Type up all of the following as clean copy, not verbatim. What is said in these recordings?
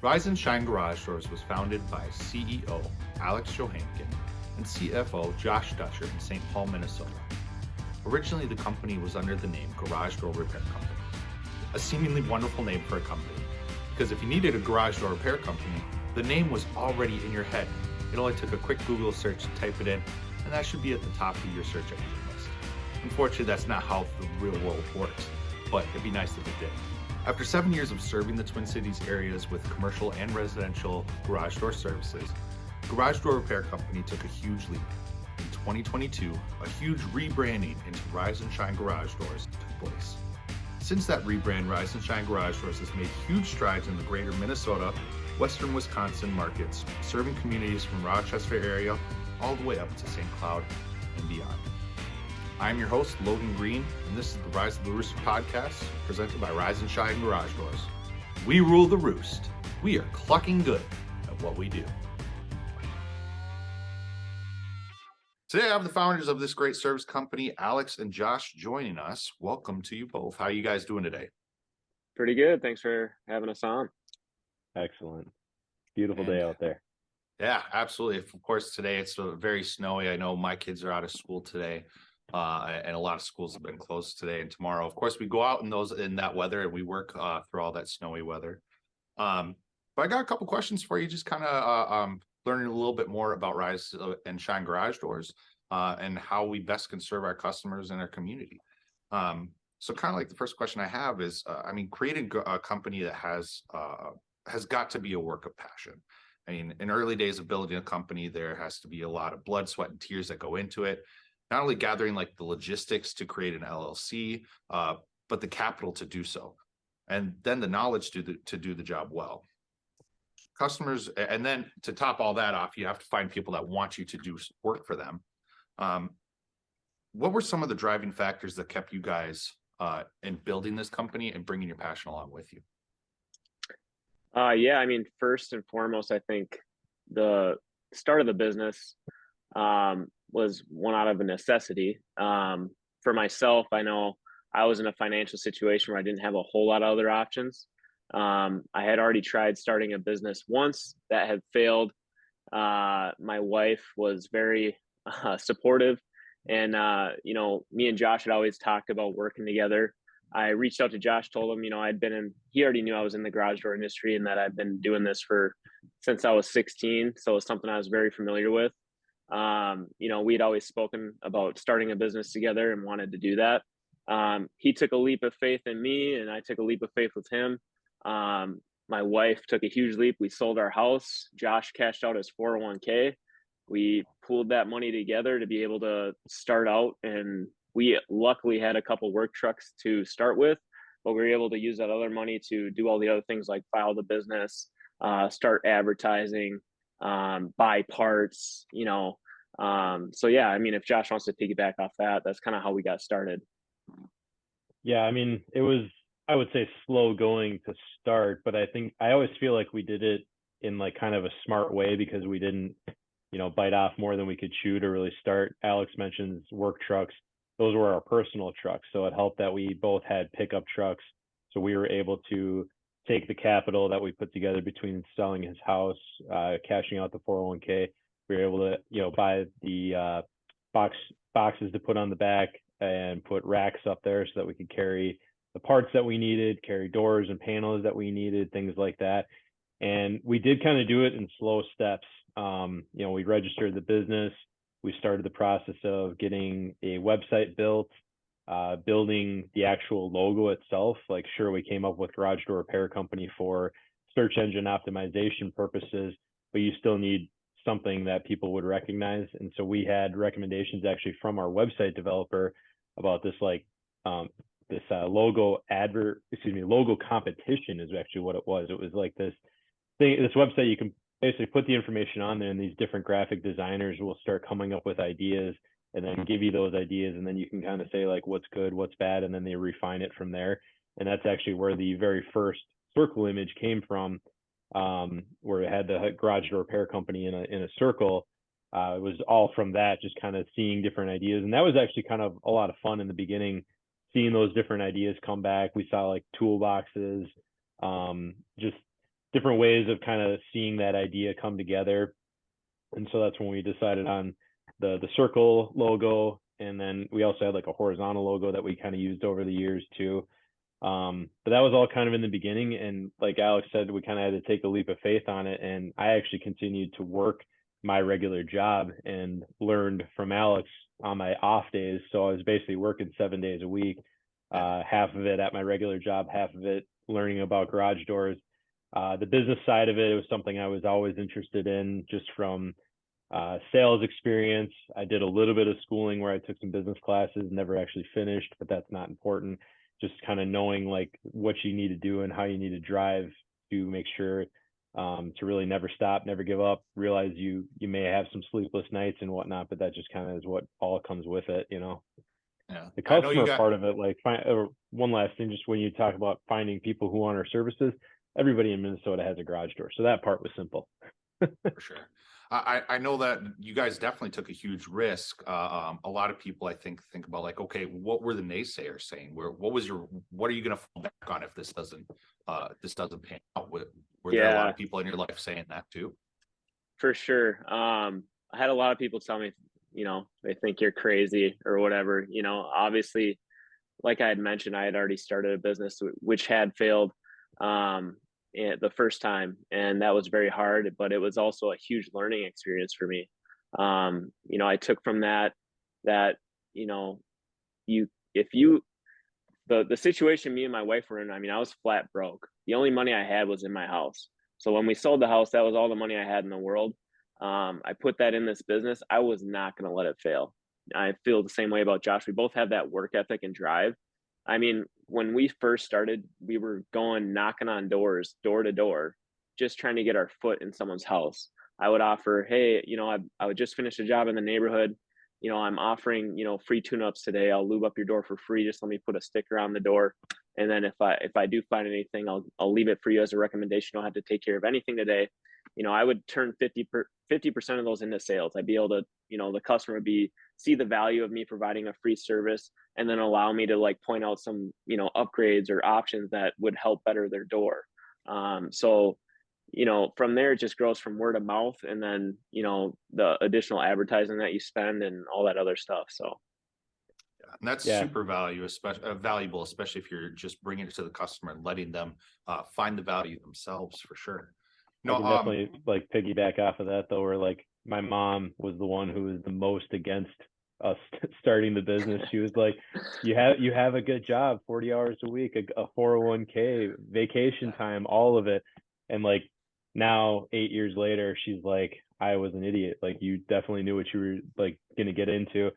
Rise and Shine Garage Doors was founded by CEO Alex Johantgen and CFO Josh Dutcher in St. Paul, Minnesota. Originally, the company was under the name Garage Door Repair Company, a seemingly wonderful name for a company, because if you needed a garage door repair company, the name was already in your head. It only took a quick Google search to type it in, and that should be at the top of your search engine list. Unfortunately, that's not how the real world works, but it'd be nice if it did. After 7 years of serving the Twin Cities areas with commercial and residential garage door services, Garage Door Repair Company took a huge leap. In 2022, a huge rebranding into Rise and Shine Garage Doors took place. Since that rebrand, Rise and Shine Garage Doors has made huge strides in the greater Minnesota, western Wisconsin markets, serving communities from Rochester area all the way up to St. Cloud and beyond. I'm your host, Logan Green, and this is the Rise of the Rooster podcast, presented by Rise and Shine Garage Doors. We rule the roost. We are clucking good at what we do. Today, I have the founders of this great service company, Alex and Josh, joining us. Welcome to you both. How are you guys doing today? Pretty good. Thanks for having us on. Excellent. Beautiful day out there. Yeah, absolutely. Of course, today it's very snowy. I know my kids are out of school today. And a lot of schools have been closed today and tomorrow. Of course, we go out in that weather and we work through all that snowy weather. But I got a couple questions for you, just kind of learning a little bit more about Rise and Shine Garage Doors and how we best can serve our customers and our community. So kind of like the first question I have is, creating a company that has got to be a work of passion. I mean, in early days of building a company, there has to be a lot of blood, sweat, and tears that go into it. Not only gathering like the logistics to create an LLC, but the capital to do so, and then the knowledge to do the job well. Customers, and then to top all that off, you have to find people that want you to do work for them. What were some of the driving factors that kept you guys in building this company and bringing your passion along with you? First and foremost, I think the start of the business was one out of a necessity. For myself, I know I was in a financial situation where I didn't have a whole lot of other options. I had already tried starting a business once that had failed. My wife was very supportive, and me and Josh had always talked about working together. I reached out to Josh, told him, he already knew I was in the garage door industry and that I'd been doing this since I was 16. So it was something I was very familiar with. We'd always spoken about starting a business together and wanted to do that. He took a leap of faith in me and I took a leap of faith with him. My wife took a huge leap. We sold our house. Josh cashed out his 401k. We pooled that money together to be able to start out, and we luckily had a couple work trucks to start with, but we were able to use that other money to do all the other things like file the business, start advertising, buy parts, if Josh wants to piggyback off that, that's kind of how we got started. Yeah, it was, I would say, slow going to start, but I always feel like we did it in like kind of a smart way because we didn't, bite off more than we could chew to really start. Alex mentions work trucks. Those were our personal trucks. So it helped that we both had pickup trucks. So we were able to take the capital that we put together between selling his house, cashing out the 401k. We were able to, buy the boxes to put on the back and put racks up there so that we could carry the parts that we needed, carry doors and panels that we needed, things like that. And we did kind of do it in slow steps. We registered the business. We started the process of getting a website built, building the actual logo itself. Like, sure, we came up with Garage Door Repair Company for search engine optimization purposes, but you still need something that people would recognize. And so we had recommendations actually from our website developer about this, logo competition is actually what it was. It was like this website, you can basically put the information on there and these different graphic designers will start coming up with ideas and then give you those ideas. And then you can kind of say like, what's good, what's bad. And then they refine it from there. And that's actually where the very first circle image came from, where it had the Garage Door Repair Company in a circle. It was all from that, just kind of seeing different ideas. And that was actually kind of a lot of fun in the beginning, seeing those different ideas come back. We saw like toolboxes, just different ways of kind of seeing that idea come together. And so that's when we decided on the circle logo. And then we also had like a horizontal logo that we kind of used over the years too. But that was all kind of in the beginning. And like Alex said, we kind of had to take a leap of faith on it. And I actually continued to work my regular job and learned from Alex on my off days. So I was basically working 7 days a week, half of it at my regular job, half of it learning about garage doors. The business side of it was something I was always interested in, just from sales experience. I did a little bit of schooling where I took some business classes, never actually finished, but that's not important. Just kind of knowing like what you need to do and how you need to drive to make sure to really never stop, never give up. Realize you may have some sleepless nights and whatnot, but that just kind of is what all comes with it, you know. Yeah. The customer part of it, like one last thing, just when you talk about finding people who want our services, everybody in Minnesota has a garage door, so that part was simple. For sure. I know that you guys definitely took a huge risk. A lot of people, I think about like, okay, what were the naysayers saying? What are you going to fall back on if this doesn't pan out? Were there a lot of people in your life saying that too? For sure. I had a lot of people tell me, they think you're crazy or whatever. Obviously, like I had mentioned, I had already started a business which had failed the first time, and that was very hard, but it was also a huge learning experience for me. I took from that the situation me and my wife were in, I mean, I was flat broke. The only money I had was in my house. So when we sold the house, that was all the money I had in the world. I put that in this business. I was not going to let it fail. I feel the same way about Josh. We both have that work ethic and drive. I mean, when we first started, we were going knocking on doors, door to door, just trying to get our foot in someone's house. I would offer, hey, I would just finish a job in the neighborhood. I'm offering, free tune-ups today. I'll lube up your door for free. Just let me put a sticker on the door. And then if I do find anything, I'll leave it for you as a recommendation. You don't have to take care of anything today. I would turn 50% of those into sales. I'd be able to, the customer would see the value of me providing a free service, and then allow me to like point out some, upgrades or options that would help better their door. So from there, it just grows from word of mouth, and then, the additional advertising that you spend and all that other stuff. So. And that's super valuable, especially if you're just bringing it to the customer and letting them find the value themselves, for sure. I can definitely like piggyback off of that though, where like my mom was the one who was the most against us starting the business. She was like, you have a good job, 40 hours a week, a 401k, vacation time, all of it. And like now 8 years later, she's like, I was an idiot. Like, you definitely knew what you were like going to get into.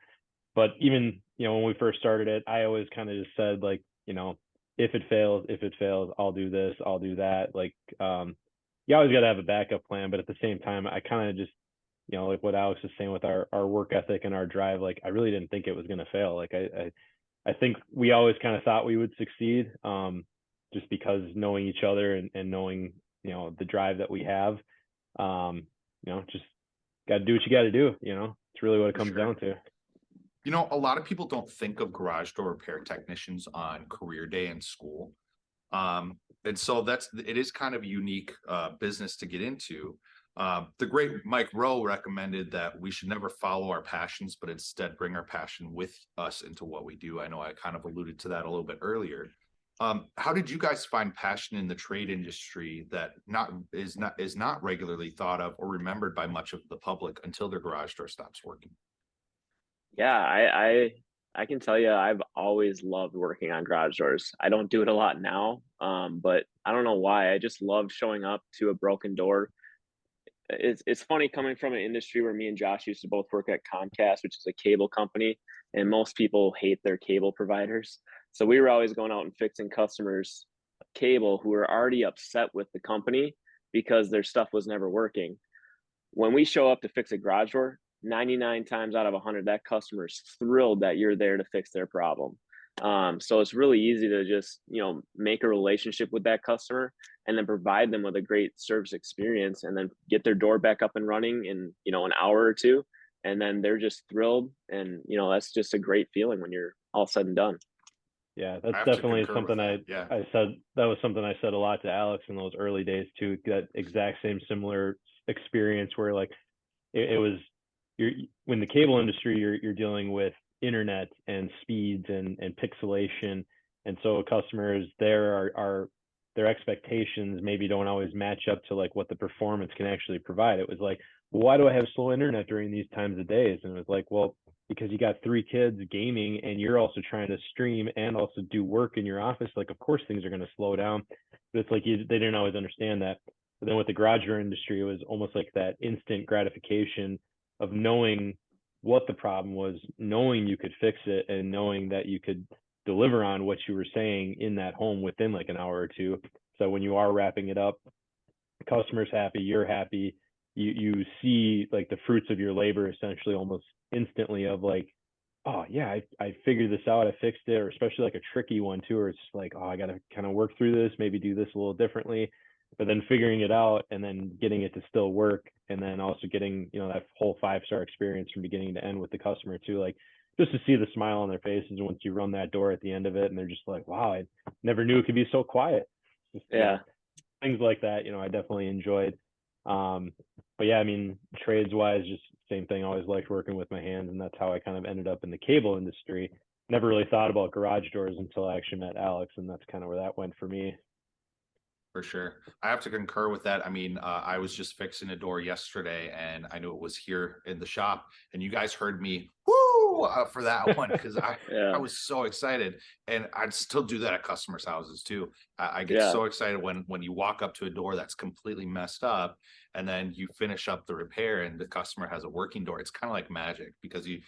But even, when we first started it, I always kind of just said like, if it fails, I'll do this, I'll do that. Like, you always got to have a backup plan, but at the same time, I kind of just, like what Alex is saying with our work ethic and our drive, like I really didn't think it was going to fail. Like I think we always kind of thought we would succeed, just because knowing each other and knowing, the drive that we have, just got to do what you got to do. It's really what it comes down to. A lot of people don't think of garage door repair technicians on career day in school. And so it is kind of a unique business to get into. The great Mike Rowe recommended that we should never follow our passions, but instead bring our passion with us into what we do. I know I kind of alluded to that a little bit earlier. How did you guys find passion in the trade industry that is not regularly thought of or remembered by much of the public until their garage door stops working? Yeah, I can tell you, I've always loved working on garage doors. I don't do it a lot now, but I don't know why. I just love showing up to a broken door. It's funny coming from an industry where me and Josh used to both work at Comcast, which is a cable company, and most people hate their cable providers. So we were always going out and fixing customers' cable who were already upset with the company because their stuff was never working. When we show up to fix a garage door, 99 times out of 100, that customer is thrilled that you're there to fix their problem. So it's really easy to just, make a relationship with that customer and then provide them with a great service experience, and then get their door back up and running in, an hour or two. And then they're just thrilled. And, that's just a great feeling when you're all said and done. Yeah, I that's have to definitely concur with something that. Yeah. I said. That was something I said a lot to Alex in those early days too. That exact same similar experience where like it was you're when the cable industry you're dealing with internet and speeds and pixelation, and so customers there are their expectations maybe don't always match up to like what the performance can actually provide. It was like, well, why do I have slow internet during these times of days? And it was like, well, because you got three kids gaming and you're also trying to stream and also do work in your office. Like, of course, things are going to slow down. But it's like they didn't always understand that. But then with the garage door industry, it was almost like that instant gratification of knowing what the problem was, knowing you could fix it, and knowing that you could deliver on what you were saying in that home within like an hour or two. So when you are wrapping it up, the customer's happy, you're happy. You see like the fruits of your labor essentially almost instantly of like, oh yeah, I figured this out, I fixed it, or especially like a tricky one too, or it's just like, oh, I gotta kind of work through this, maybe do this a little differently, but then figuring it out and then getting it to still work, and then also getting, you know, that whole 5-star experience from beginning to end with the customer too, like just to see the smile on their faces once you run that door at the end of it, and they're just like, wow, I never knew it could be so quiet. Just, you know, Yeah. things like that, you know, I definitely enjoyed. Um, but yeah, I mean, trades wise, just same thing. I always liked working with my hands, and that's how I kind of ended up in the cable industry. Never really thought about garage doors until I actually met Alex, and that's kind of where that went for me. For sure. I have to concur with that. I mean, I was just fixing a door yesterday and I knew it was here in the shop, and you guys heard me woo for that one because I Yeah. was so excited, and I'd still do that at customers' houses too. I get Yeah. so excited when you walk up to a door that's completely messed up and then you finish up the repair and the customer has a working door. It's kind of like magic because you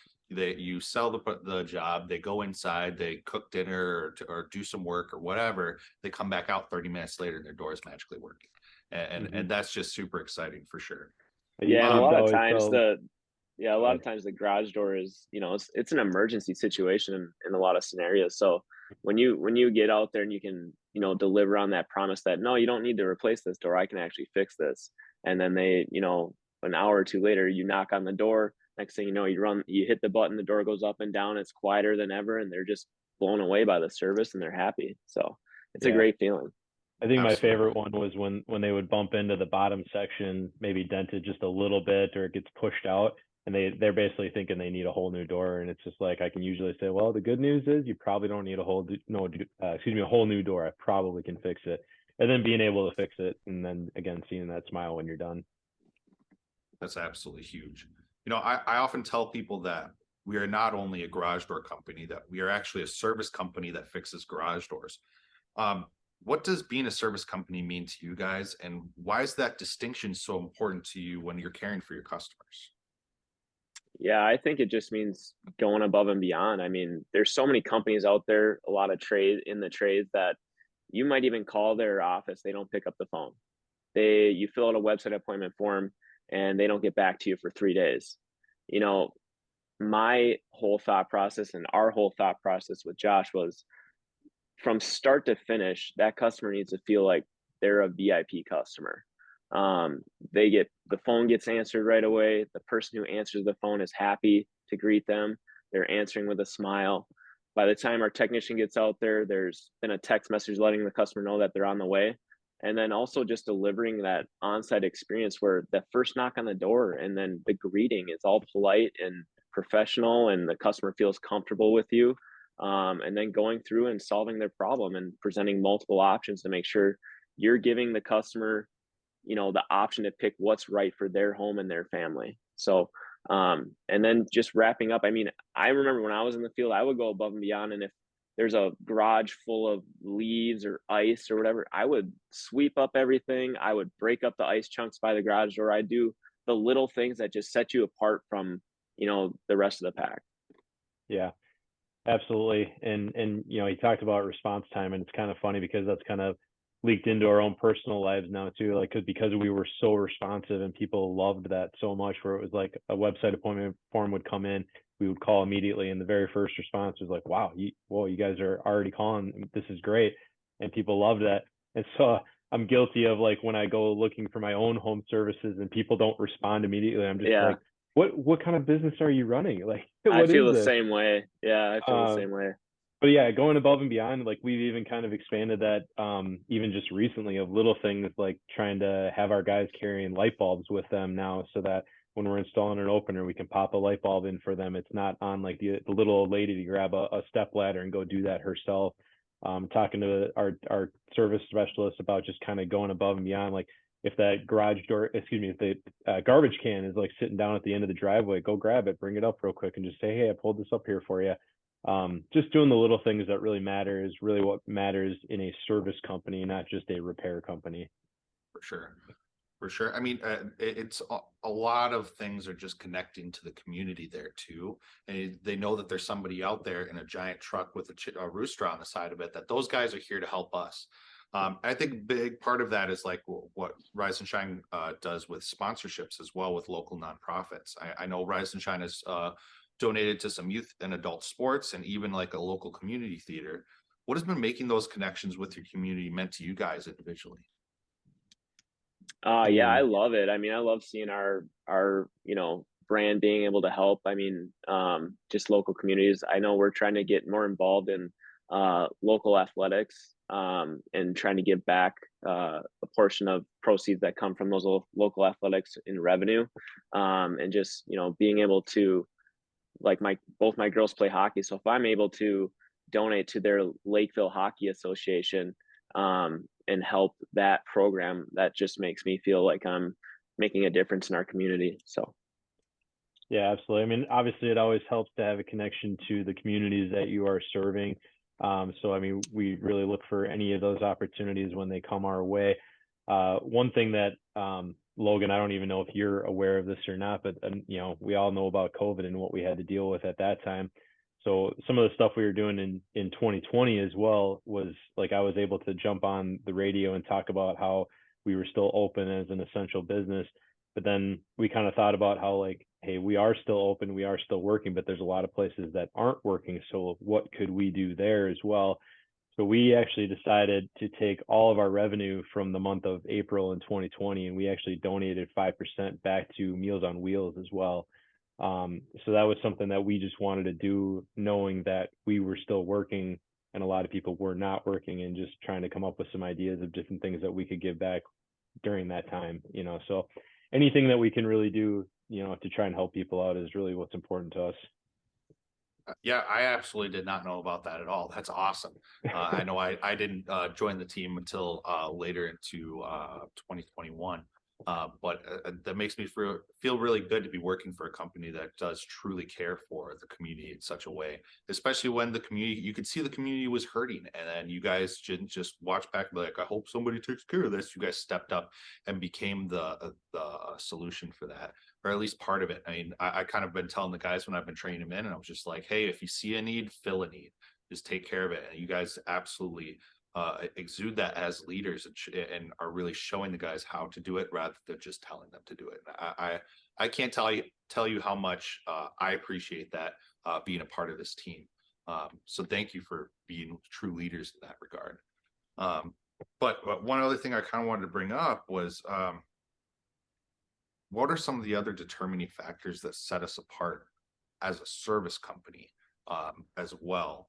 sell the job, they go inside, they cook dinner or do some work or whatever, they come back out 30 minutes later and their door is magically working, and that's just super exciting for sure. Yeah. And I a used lot to of always times tell, a go lot of ahead. times the garage door is, it's an emergency situation in a lot of scenarios. So when you get out there and you can, deliver on that promise that, no, you don't need to replace this door, I can actually fix this. And then they, an hour or two later, you knock on the door. Next thing you know, you hit the button, the door goes up and down, it's quieter than ever, and they're just blown away by the service and they're happy. So it's a Yeah, great feeling. I think my Absolutely. favorite one was when they would bump into the bottom section, maybe dented just a little bit, or it gets pushed out, and they're basically thinking they need a whole new door, and it's just like I can usually say, well, the good news is you probably don't need a whole no, excuse me, a whole new door. I probably can fix it, and then being able to fix it, and then again seeing that smile when you're done. That's absolutely huge. I often tell people that we are not only a garage door company, that we are actually a service company that fixes garage doors. Um, what does being a service company mean to you guys, and why is that distinction so important to you when you're caring for your customers? Yeah, I think it just means going above and beyond. I mean, there's so many companies out there, a lot of trade in the trades that you might even call their office, they don't pick up the phone. You fill out a website appointment form and they don't get back to you for 3 days. You know, my whole thought process and our whole thought process with Josh was from start to finish, that customer needs to feel like they're a VIP customer. The phone gets answered right away. The person who answers the phone is happy to greet them. They're answering with a smile. By the time our technician gets out there, there's been a text message letting the customer know that they're on the way. And then also just delivering that on-site experience where the first knock on the door and then the greeting is all polite and professional and the customer feels comfortable with you, and then going through and solving their problem and presenting multiple options to make sure you're giving the customer, the option to pick what's right for their home and their family. So and then just wrapping up, I mean, I remember when I was in the field, I would go above and beyond, and if there's a garage full of leaves or ice or whatever, I would sweep up everything, I would break up the ice chunks by the garage door, I do the little things that just set you apart from, the rest of the pack. Yeah, absolutely. And he talked about response time, and it's kind of funny because that's kind of leaked into our own personal lives now too. Like, because we were so responsive and people loved that so much, where it was like a website appointment form would come in, we would call immediately, and the very first response was like, "Wow, you guys are already calling. This is great," and people loved that. And so I'm guilty of like when I go looking for my own home services and people don't respond immediately, I'm just Yeah, like, what kind of business are you running? Like, I what feel is the this? same way. Yeah, I feel the Um, same way. But yeah, going above and beyond, like we've even kind of expanded that, even just recently, of little things like trying to have our guys carrying light bulbs with them now, so that when we're installing an opener, we can pop a light bulb in for them. It's not on like the little old lady to grab a step ladder and go do that herself. Talking to our service specialist about just kind of going above and beyond, like if that garage door, excuse me, if the garbage can is like sitting down at the end of the driveway, go grab it, bring it up real quick, and just say, hey, I pulled this up here for you. Just doing the little things that really matter is really what matters in a service company, not just a repair company. For sure. For sure. I mean, it's a lot of things are just connecting to the community there too. And they know that there's somebody out there in a giant truck with a rooster on the side of it, that those guys are here to help us. I think a big part of that is like what Rise and Shine does with sponsorships as well with local nonprofits. I know Rise and Shine has donated to some youth and adult sports and even like a local community theater. What has been making those connections with your community meant to you guys individually? Yeah, I love it. I mean, I love seeing our brand being able to help. I mean, just local communities. I know we're trying to get more involved in local athletics, and trying to give back a portion of proceeds that come from those local athletics in revenue, and just being able to, like, both my girls play hockey, so if I'm able to donate to their Lakeville Hockey Association, and help that program, that just makes me feel like I'm making a difference in our community. So Yeah, absolutely. I mean, obviously, it always helps to have a connection to the communities that you are serving. So, I mean, we really look for any of those opportunities when they come our way. One thing that, Logan, I don't even know if you're aware of this or not, but we all know about COVID and what we had to deal with at that time. So some of the stuff we were doing in 2020 as well was like I was able to jump on the radio and talk about how we were still open as an essential business. But then we kind of thought about how, like, hey, we are still open, we are still working, but there's a lot of places that aren't working. So what could we do there as well? So we actually decided to take all of our revenue from the month of April in 2020, and we actually donated 5% back to Meals on Wheels as well. So that was something that we just wanted to do, knowing that we were still working and a lot of people were not working, and just trying to come up with some ideas of different things that we could give back during that time. So anything that we can really do, to try and help people out is really what's important to us. Yeah, I absolutely did not know about that at all. That's awesome. I know I didn't join the team until later into 2021. But that makes me feel really good to be working for a company that does truly care for the community in such a way, especially when the community, you could see the community was hurting, and then you guys didn't just watch back and be like, I hope somebody takes care of this. You guys stepped up and became the solution for that, or at least part of it. I mean, I kind of been telling the guys when I've been training them in, and I was just like, hey, if you see a need, fill a need, just take care of it. And you guys absolutely exude that as leaders, and are really showing the guys how to do it rather than just telling them to do it. I can't tell you how much I appreciate that, being a part of this team. So thank you for being true leaders in that regard. But one other thing I kind of wanted to bring up was, what are some of the other determining factors that set us apart as a service company, as well?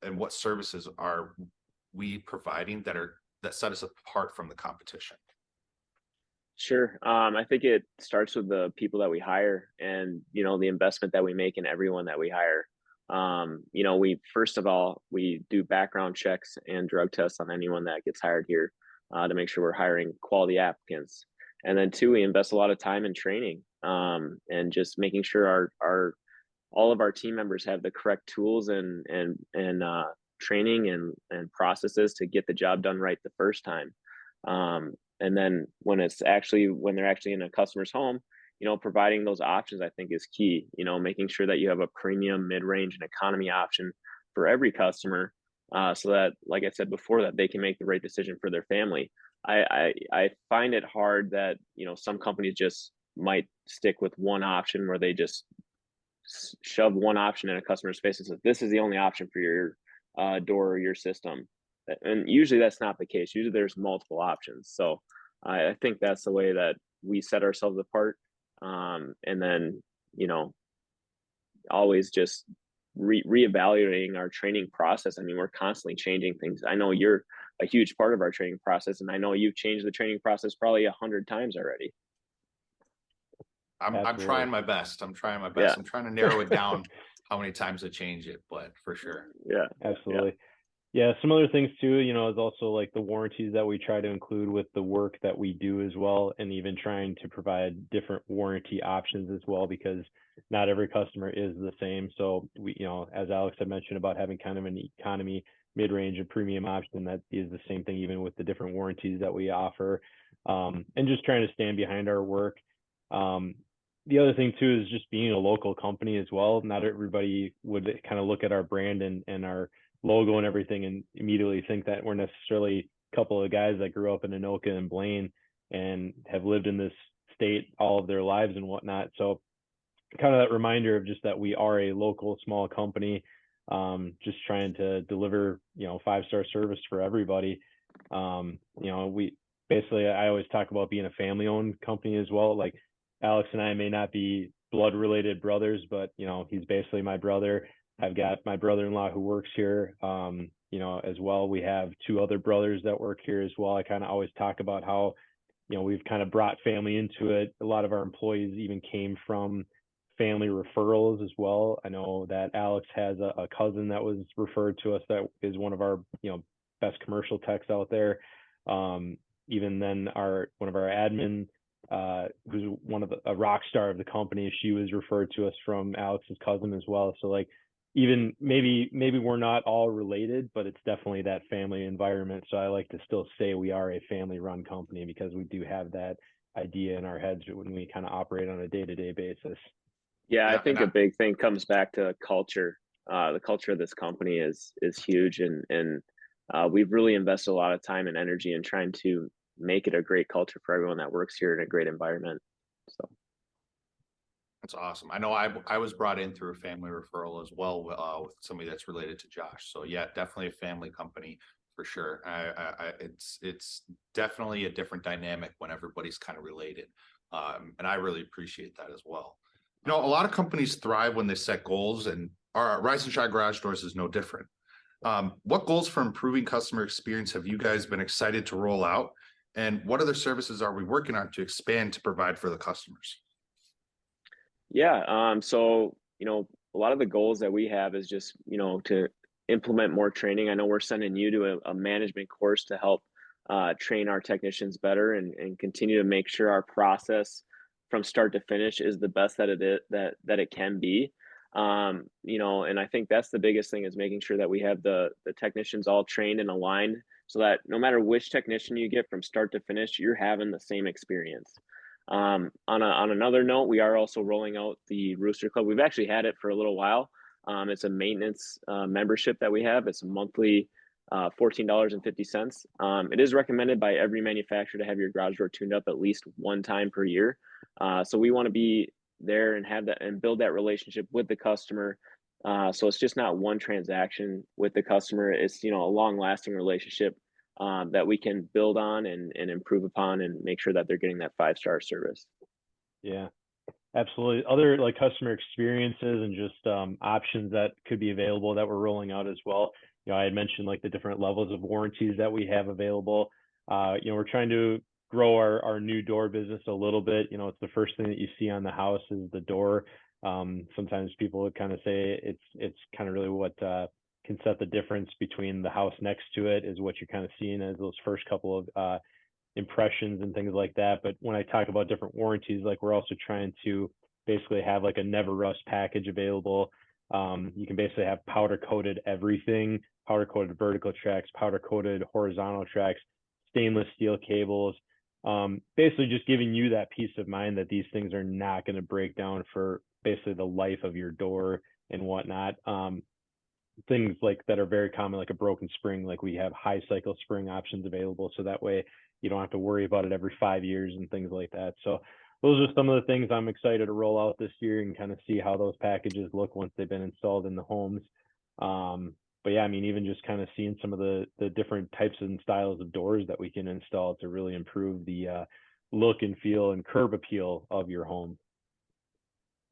And what services are we providing that set us apart from the competition? sure. I think it starts with the people that we hire, and the investment that we make in everyone that we hire. We first of all, we do background checks and drug tests on anyone that gets hired here, to make sure we're hiring quality applicants. And then two, we invest a lot of time in training, and just making sure our all of our team members have the correct tools and training and processes to get the job done right the first time. And then when they're actually in a customer's home, providing those options, I think, is key. Making sure that you have a premium, mid-range, and economy option for every customer, so that, like I said before, that they can make the right decision for their family. I find it hard that some companies just might stick with one option, where they just shove one option in a customer's face and says, this is the only option for your door or your system. And usually that's not the case. Usually there's multiple options. So I think that's the way that we set ourselves apart. And then always just reevaluating our training process. I mean, we're constantly changing things. I know you're a huge part of our training process, and I know you've changed the training process probably 100 times already. I'm trying my best. I'm trying my best. Yeah. I'm trying to narrow it down how many times I change it, but for sure. Yeah. Absolutely. Yeah. Some other things too, you know, is also like the warranties that we try to include with the work that we do as well, and even trying to provide different warranty options as well, because not every customer is the same. So we, you know, as Alex had mentioned about having kind of an economy, mid-range, and premium option, that is the same thing even with the different warranties that we offer, and just trying to stand behind our work. The other thing too is just being a local company as well. Not everybody would kind of look at our brand and our logo and everything and immediately think that we're necessarily a couple of guys that grew up in Anoka and Blaine and have lived in this state all of their lives and whatnot. So kind of that reminder of just that we are a local small company, just trying to deliver, you know, 5-star service for everybody. You know, we basically, I always talk about being a family owned company as well. Like Alex and I may not be blood related brothers, but you know, he's basically my brother. I've got my brother-in-law who works here, you know, as well. We have 2 other brothers that work here as well. I kind of always talk about how, you know, we've kind of brought family into it. A lot of our employees even came from family referrals as well. I know that Alex has a cousin that was referred to us that is one of our, you know, best commercial techs out there. Even then one of our admin, who's a rock star of the company, she was referred to us from Alex's cousin as well. So like, even maybe we're not all related, but it's definitely that family environment. So I like to still say we are a family run company because we do have that idea in our heads when we kind of operate on a day-to-day basis. Yeah, I think a big thing comes back to culture. The culture of this company is huge, and we've really invested a lot of time and energy in trying to make it a great culture for everyone that works here in a great environment. So that's awesome. I know I was brought in through a family referral as well, with somebody that's related to Josh. So yeah, definitely a family company for sure. It's definitely a different dynamic when everybody's kind of related, and I really appreciate that as well. You know, a lot of companies thrive when they set goals, and our Rise and Shine Garage Doors is no different. What goals for improving customer experience have you guys been excited to roll out, and what other services are we working on to expand to provide for the customers? Yeah, so you know, a lot of the goals that we have is just, you know, to implement more training. I know we're sending you to a management course to help train our technicians better and continue to make sure our process from start to finish is the best that it can be. You know, and I think that's the biggest thing, is making sure that we have the technicians all trained and aligned, so that no matter which technician you get from start to finish, you're having the same experience. On another note, we are also rolling out the Rooster Club. We've actually had it for a little while. It's a maintenance membership that we have. It's a monthly $14.50. It is recommended by every manufacturer to have your garage door tuned up at least 1 time per year. So we want to be there and have that and build that relationship with the customer. So it's just not one transaction with the customer. It's, you know, a long lasting relationship that we can build on and improve upon and make sure that they're getting that 5-star service. Yeah, absolutely. Other like customer experiences and just options that could be available that we're rolling out as well. You know, I had mentioned like the different levels of warranties that we have available. You know, we're trying to grow our new door business a little bit. You know, it's the first thing that you see on the house is the door. Sometimes people would kind of say it's kind of really what can set the difference between the house next to it, is what you're kind of seeing as those first couple of impressions and things like that. But when I talk about different warranties, like we're also trying to basically have like a never rust package available. You can basically have powder coated everything, powder coated vertical tracks, powder coated horizontal tracks, stainless steel cables, basically just giving you that peace of mind that these things are not going to break down for basically the life of your door and whatnot. Things like that are very common, like a broken spring, like we have high cycle spring options available, so that way you don't have to worry about it every 5 years and things like that. So those are some of the things I'm excited to roll out this year and kind of see how those packages look once they've been installed in the homes. But yeah, I mean, even just kind of seeing some of the different types and styles of doors that we can install to really improve the look and feel and curb appeal of your home.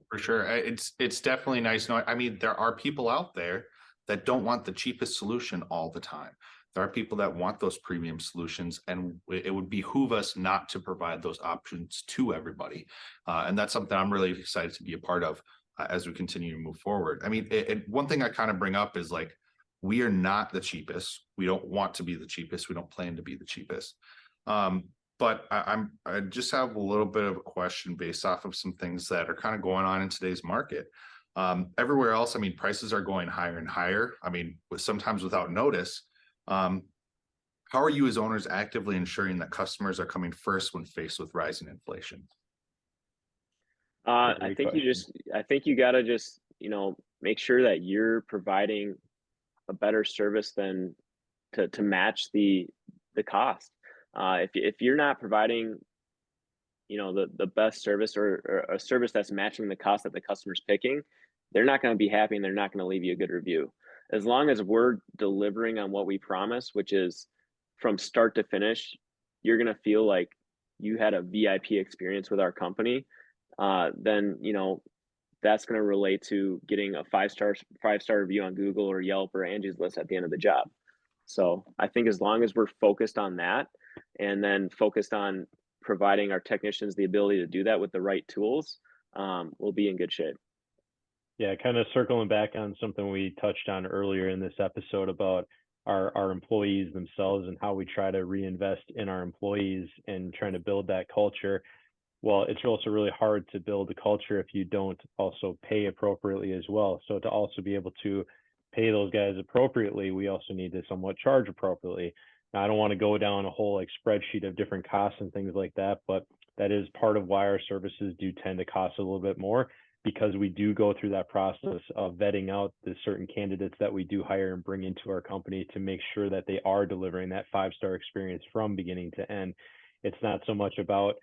For sure. It's definitely nice knowing. I mean, there are people out there that don't want the cheapest solution all the time. There are people that want those premium solutions, and it would behoove us not to provide those options to everybody. And that's something I'm really excited to be a part of as we continue to move forward. I mean, one thing I kind of bring up is like, we are not the cheapest. We don't want to be the cheapest. We don't plan to be the cheapest. But I just have a little bit of a question based off of some things that are kind of going on in today's market. Everywhere else, I mean, prices are going higher and higher. I mean, sometimes without notice. How are you as owners actively ensuring that customers are coming first when faced with rising inflation? I think you gotta just, make sure that you're providing a better service than to match the cost. If you're not providing, the best service, or a service that's matching the cost that the customer's picking, they're not going to be happy, and they're not going to leave you a good review. As long as we're delivering on what we promise, which is from start to finish, you're going to feel like you had a VIP experience with our company. Then that's going to relate to getting a five-star review on Google or Yelp or Angie's List at the end of the job. So I think as long as we're focused on that, and then focused on providing our technicians the ability to do that with the right tools, we'll be in good shape. Yeah, kind of circling back on something we touched on earlier in this episode about our employees themselves and how we try to reinvest in our employees and trying to build that culture. Well, it's also really hard to build a culture if you don't also pay appropriately as well. So to also be able to pay those guys appropriately, we also need to somewhat charge appropriately. Now, I don't want to go down a whole like spreadsheet of different costs and things like that, but that is part of why our services do tend to cost a little bit more, because we do go through that process of vetting out the certain candidates that we do hire and bring into our company to make sure that they are delivering that 5-star experience from beginning to end. It's not so much about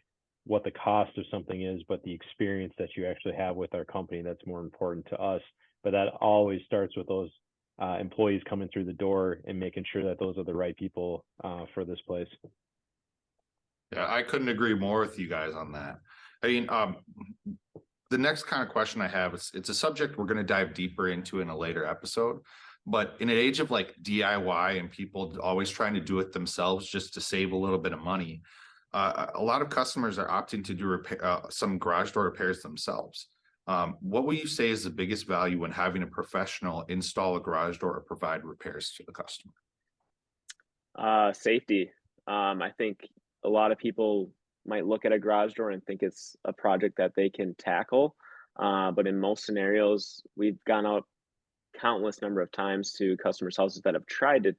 what the cost of something is, but the experience that you actually have with our company that's more important to us. But that always starts with those employees coming through the door and making sure that those are the right people for this place. Yeah, I couldn't agree more with you guys on that. I mean, the next kind of question I have is, it's a subject we're going to dive deeper into in a later episode. But in an age of like DIY and people always trying to do it themselves just to save a little bit of money, a lot of customers are opting to do some garage door repairs themselves. What would you say is the biggest value when having a professional install a garage door or provide repairs to the customer? Safety. I think a lot of people might look at a garage door and think it's a project that they can tackle. But in most scenarios, we've gone out countless number of times to customers' houses that have tried to,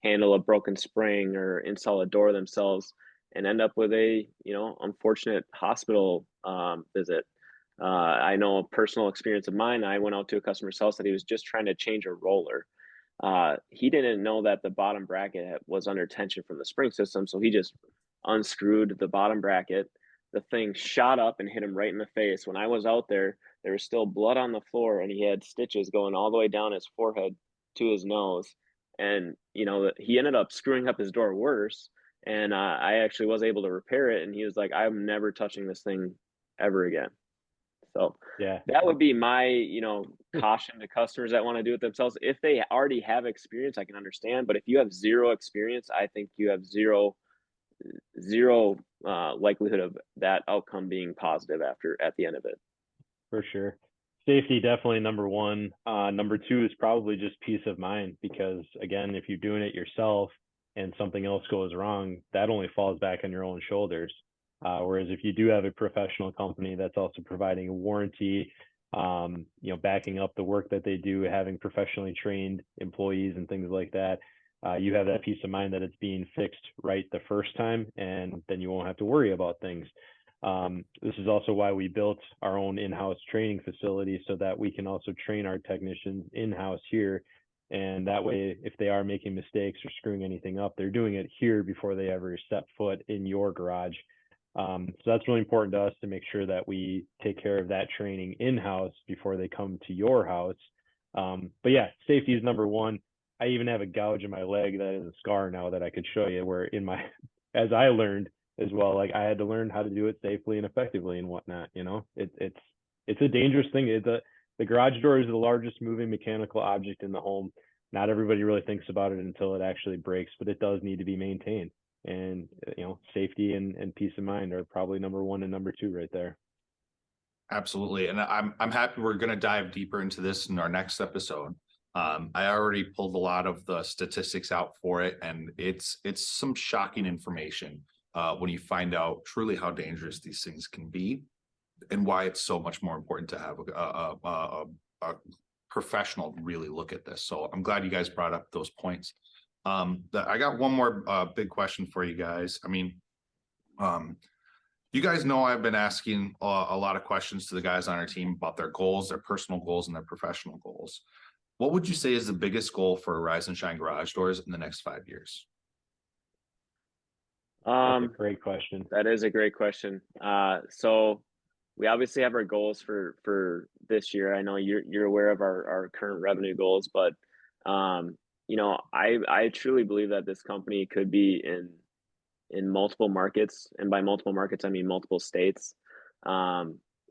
handle a broken spring or install a door themselves, and end up with a, unfortunate hospital visit. I know a personal experience of mine. I went out to a customer's house that he was just trying to change a roller. He didn't know that the bottom bracket was under tension from the spring system, so he just unscrewed the bottom bracket. The thing shot up and hit him right in the face. When I was out there, there was still blood on the floor, and he had stitches going all the way down his forehead to his nose. And he ended up screwing up his door worse. And I actually was able to repair it. And he was like, "I'm never touching this thing ever again." So yeah, that would be my, caution to customers that want to do it themselves. If they already have experience, I can understand. But if you have zero experience, I think you have zero likelihood of that outcome being positive at the end of it. for sure. Safety definitely number one. Number two is probably just peace of mind, because again, if you're doing it yourself and something else goes wrong, that only falls back on your own shoulders. Whereas if you do have a professional company that's also providing a warranty, backing up the work that they do, having professionally trained employees and things like that, you have that peace of mind that it's being fixed right the first time, and then you won't have to worry about things. This is also why we built our own in-house training facility, so that we can also train our technicians in-house here. And that way, if they are making mistakes or screwing anything up, they're doing it here before they ever step foot in your garage. So that's really important to us, to make sure that we take care of that training in-house before they come to your house. But yeah, safety is number one. I even have a gouge in my leg that is a scar now that I could show you, where as I learned as well, like I had to learn how to do it safely and effectively and whatnot. It's it's a dangerous thing. The garage door is the largest moving mechanical object in the home. Not everybody really thinks about it until it actually breaks, but it does need to be maintained. And safety and peace of mind are probably number one and number two right there. Absolutely. And I'm happy we're going to dive deeper into this in our next episode. I already pulled a lot of the statistics out for it, and it's some shocking information when you find out truly how dangerous these things can be, and why it's so much more important to have a professional really look at this. So I'm glad you guys brought up those points. I got one more big question for you guys. I mean, you guys know I've been asking a lot of questions to the guys on our team about their goals, their personal goals, and their professional goals. What would you say is the biggest goal for Rise and Shine Garage Doors in the next 5 years? That's a great question. That is a great question. So we obviously have our goals for this year. I know you're aware of our current revenue goals, but I truly believe that this company could be in multiple markets, and by multiple markets I mean multiple states,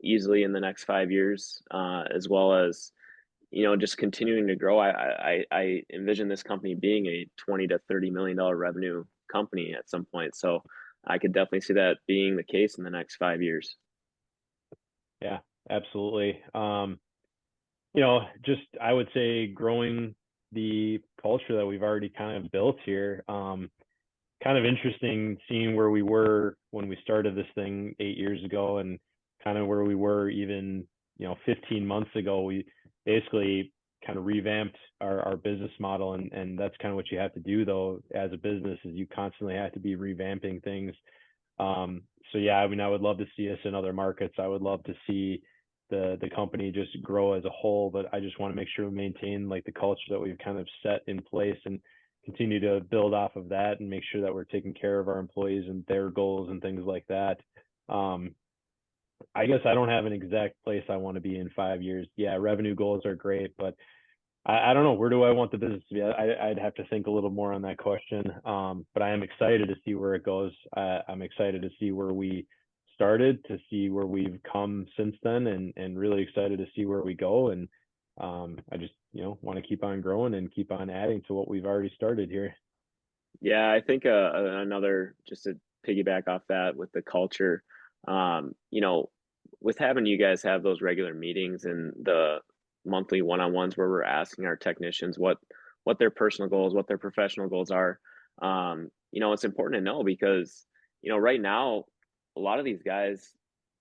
easily in the next 5 years, as well as just continuing to grow. I envision this company being a $20 to $30 million revenue company at some point. So I could definitely see that being the case in the next 5 years. Yeah, absolutely. Just I would say growing the culture that we've already kind of built here. Kind of interesting seeing where we were when we started this thing 8 years ago, and kind of where we were even 15 months ago. We basically kind of revamped our business model, and that's kind of what you have to do though as a business, is you constantly have to be revamping things. So yeah, I mean, I would love to see us in other markets. I would love to see the company just grow as a whole, but I just want to make sure we maintain like the culture that we've kind of set in place, and continue to build off of that, and make sure that we're taking care of our employees and their goals and things like that. I guess I don't have an exact place I want to be in 5 years. Yeah, revenue goals are great, but I don't know, where do I want the business to be? I'd have to think a little more on that question. But I am excited to see where it goes. I'm excited to see where we started, to see where we've come since then, and really excited to see where we go. And I just want to keep on growing and keep on adding to what we've already started here. Yeah, I think another, just to piggyback off that with the culture, with having you guys have those regular meetings and the monthly one-on-ones where we're asking our technicians what their personal goals, what their professional goals are, it's important to know, because right now a lot of these guys,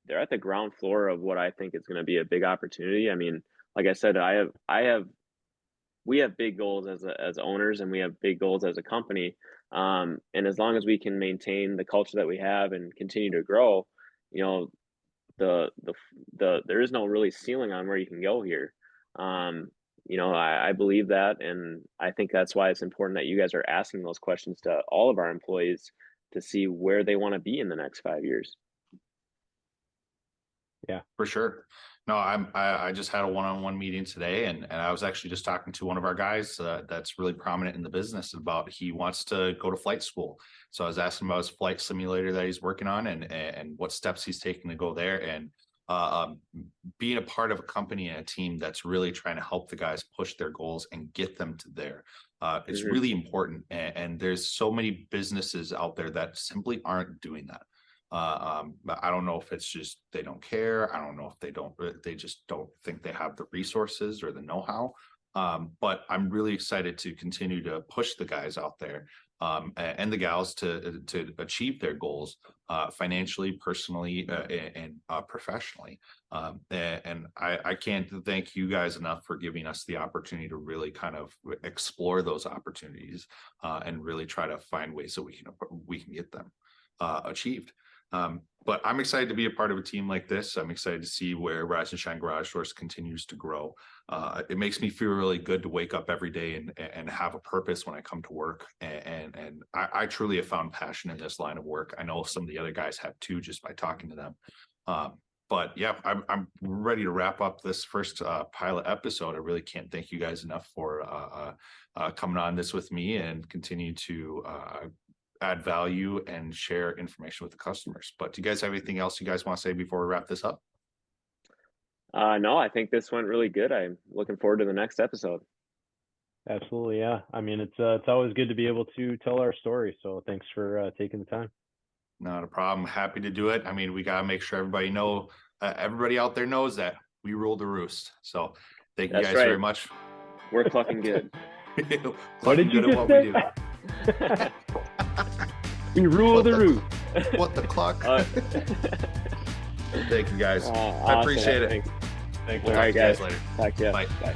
they're at the ground floor of what I think is going to be a big opportunity. I mean, like I said, we have big goals as owners, and we have big goals as a company. And as long as we can maintain the culture that we have and continue to grow, there is no really ceiling on where you can go here. I believe that, and I think that's why it's important that you guys are asking those questions to all of our employees to see where they want to be in the next 5 years. Yeah, for sure. No, I just had a one-on-one meeting today, and I was actually just talking to one of our guys that's really prominent in the business about, he wants to go to flight school. So I was asking about his flight simulator that he's working on, and what steps he's taking to go there. And being a part of a company and a team that's really trying to help the guys push their goals and get them to there. It's really important. And there's so many businesses out there that simply aren't doing that. But I don't know if it's just they don't care. I don't know if they just don't think they have the resources or the know-how. But I'm really excited to continue to push the guys out there and the gals to achieve their goals financially, personally, and professionally. And I can't thank you guys enough for giving us the opportunity to really kind of explore those opportunities and really try to find ways that we can get them achieved. But I'm excited to be a part of a team like this. I'm excited to see where Rise and Shine Garage Doors continues to grow. It makes me feel really good to wake up every day and have a purpose when I come to work. And I truly have found passion in this line of work. I know some of the other guys have too, just by talking to them. But yeah, I'm ready to wrap up this first pilot episode. I really can't thank you guys enough for coming on this with me and continue to add value and share information with the customers. But do you guys have anything else you guys want to say before we wrap this up? No, I think this went really good. I'm looking forward to the next episode. Absolutely, yeah. I mean, it's always good to be able to tell our story. So thanks for taking the time. Not a problem. Happy to do it. I mean, we got to make sure everybody out there knows that we rule the roost. So thank you That's guys right. very much. We're clucking good. What did you Good at just what say? We rule the roost. What the clock? Thank you guys. Awesome. I appreciate it. Thanks. We'll All talk right, to you guys guys. later. Talk to you. Bye. Bye.